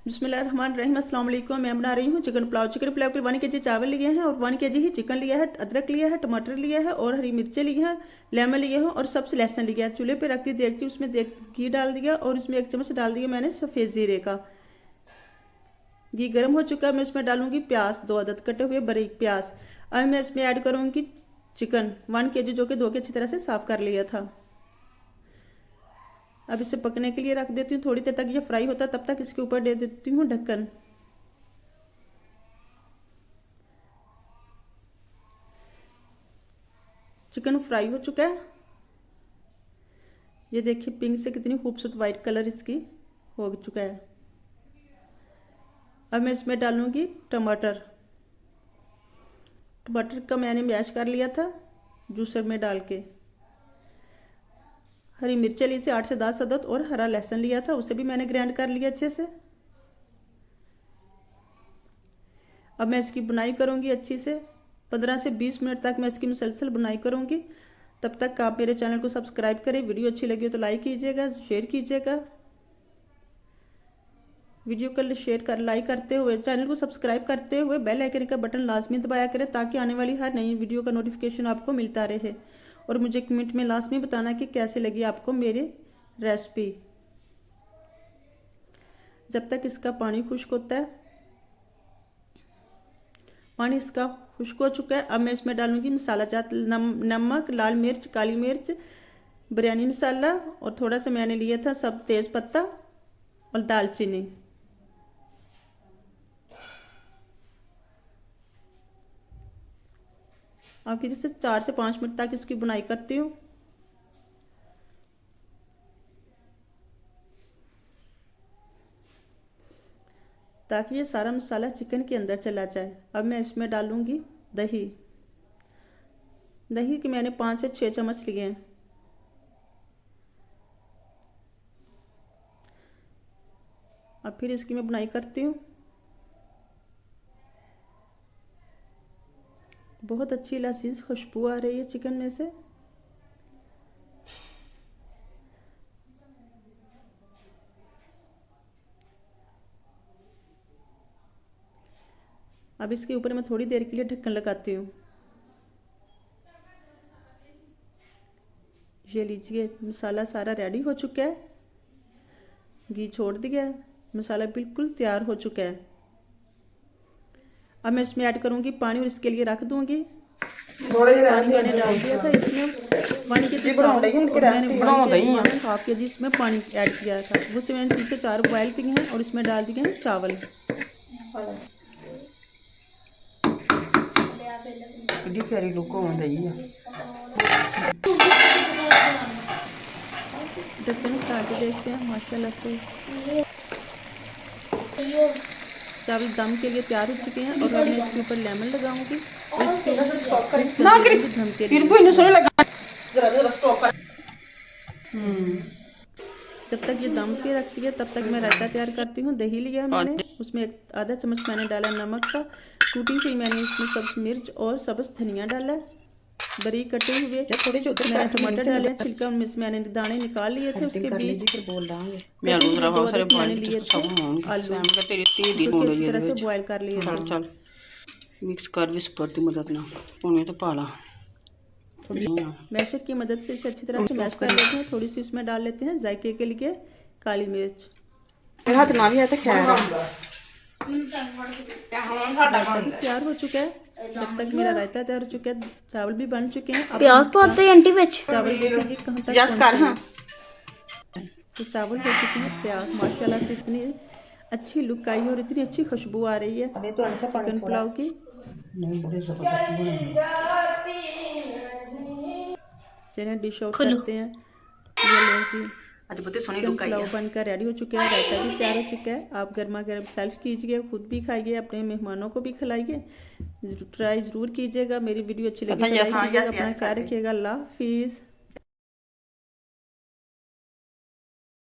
बिस्मिल्लाहिर्रहमानिर्रहीम। अस्सलाम वालेकुम। मैं बना रही हूँ चिकन पुलाव। चिकन पुलाव के 1 kg चावल लिए हैं और 1 kg ही चिकन लिया है, अदरक लिया है, टमाटर लिया है और हरी मिर्चें ली हैं, लेमन लिए हैं और सबसे लहसुन लिया है। चूल्हे पे रख दी देगची, उसमें घी डाल दिया और उसमें 1 चम्मच डाल दिया मैंने सफ़ेद ज़ीरे का। घी गर्म हो चुका है, मैं इसमें डालूंगी प्याज, 2 अदद कटे हुए बारीक प्याज। अब मैं इसमें ऐड करूँगी चिकन 1 kg जो कि धो के अच्छी तरह से साफ़ कर लिया था। अब इसे पकने के लिए रख देती हूँ। थोड़ी देर तक ये फ्राई होता है, तब तक इसके ऊपर दे देती हूँ ढक्कन। चिकन फ्राई हो चुका है, ये देखिए पिंक से कितनी खूबसूरत वाइट कलर इसकी हो चुका है। अब मैं इसमें डालूंगी टमाटर। टमाटर का मैंने मैश कर लिया था जूसर में डाल के। हरी मिर्चें ली थी 8 से 10 अदद और हरा लहसुन लिया था, उसे भी मैंने ग्राइंड कर लिया अच्छे से। अब मैं इसकी बुनाई करूंगी अच्छी से। 15 से 20 मिनट तक मैं इसकी मुसलसल बुनाई करूंगी। तब तक आप मेरे चैनल को सब्सक्राइब करें। वीडियो अच्छी लगी हो तो लाइक कीजिएगा, शेयर कीजिएगा। वीडियो को शेयर कर लाइक करते हुए चैनल को सब्सक्राइब करते हुए बेल आइकन का बटन लाजमी दबाया करें ताकि आने वाली हर नई वीडियो का नोटिफिकेशन आपको मिलता रहे। और मुझे कमेंट में लाजमी बताना कि कैसे लगी आपको मेरी रेसिपी। जब तक इसका पानी खुश्क होता है, पानी इसका खुश्क हो चुका है, अब मैं इसमें डालूंगी मसाला जात, नमक, लाल मिर्च, काली मिर्च, बिरयानी मसाला और थोड़ा सा मैंने लिया था सब तेज पत्ता और दालचीनी। अब फिर इसे 4 से 5 मिनट तक इसकी बुनाई करती हूँ। ताकि ये सारा मसाला चिकन के अंदर चला जाए। अब मैं इसमें डालूंगी दही। दही के मैंने 5 से 6 चम्मच लिए हैं। अब फिर इसकी मैं बुनाई करती हूँ। बहुत अच्छी लजीज खुशबू आ रही है चिकन में से। अब इसके ऊपर मैं थोड़ी देर के लिए ढक्कन लगाती हूँ। ये लीजिए मसाला सारा रेडी हो चुका है, घी छोड़ दिया है, मसाला बिल्कुल तैयार हो चुका है। अब मैं इसमें ऐड करूँगी पानी और इसके लिए रख दूँगी। पानी मैंने डाल दिया था इसमें 1 kg मैंने हाफ के जी इसमें पानी ऐड किया था। उससे मैंने 3 से 4 बॉयल किए हैं और इसमें डाल दिए हैं चावल। प्यारी लुक ढक्कन उठा के देखते हैं। माशाल्लाह से चावल दम के लिए तैयार हो चुके हैं और अब मैं इसके ऊपर लेमन लगाऊंगी और इसके ऊपर दम के लिए। जब तक ये दम पे रखती है तब तक मैं रायता तैयार करती हूँ। दही लिया है मैंने, उसमें आधा चम्मच मैंने डाला नमक का, टूटी हुई मैंने इसमें सब्ज मिर्च और सब्ज धनिया डाला, बारीक कटे हुए मैंने टमाटर डाले, छिलका उनमें से मैंने दाने निकाल लिए थे उसके बीच। मैंने लिए थे आलू अच्छी तरह से बॉयल कर लिए थे। मिक्स कर भी स्पर की मदद ना पानी तो पाला मैशर की मदद से इसे अच्छी तरह से मैश कर लेते हैं। थोड़ी सी इसमें डाल लेते हैं जायके के लिए काली मिर्च। मेरा हाथ ना भी है तो खैर तैयार हो चुका है। जब तक मेरा रायता तैयार हो चुका है, चावल भी बन चुके हैं। अब प्याज पाते हैं आंटी विच चावल देखेंगे कहाँ तक पहुंचे हैं। तो चावल हो चुके हैं तैयार। माशाल्लाह से इतनी अच्छी लुक आई है और इतनी अच्छी खुशबू आ रही है चिकन पुलाव की। चलिए डिश आउट करते हैं। ये लें जी, चिकन पुलाव बनकर रेडी हो चुके हैं, रायता भी तैयार हो चुका है। आप गर्मा गर्म सर्व कीजिए, खुद भी खाइए, अपने मेहमानों को भी खिलाइए। ट्राई ज़रूर कीजिएगा। मेरी वीडियो अच्छी लगी तो लाइक कीजिएगा। अपना ख्याल रखिएगा। अल्लाह हाफिज़।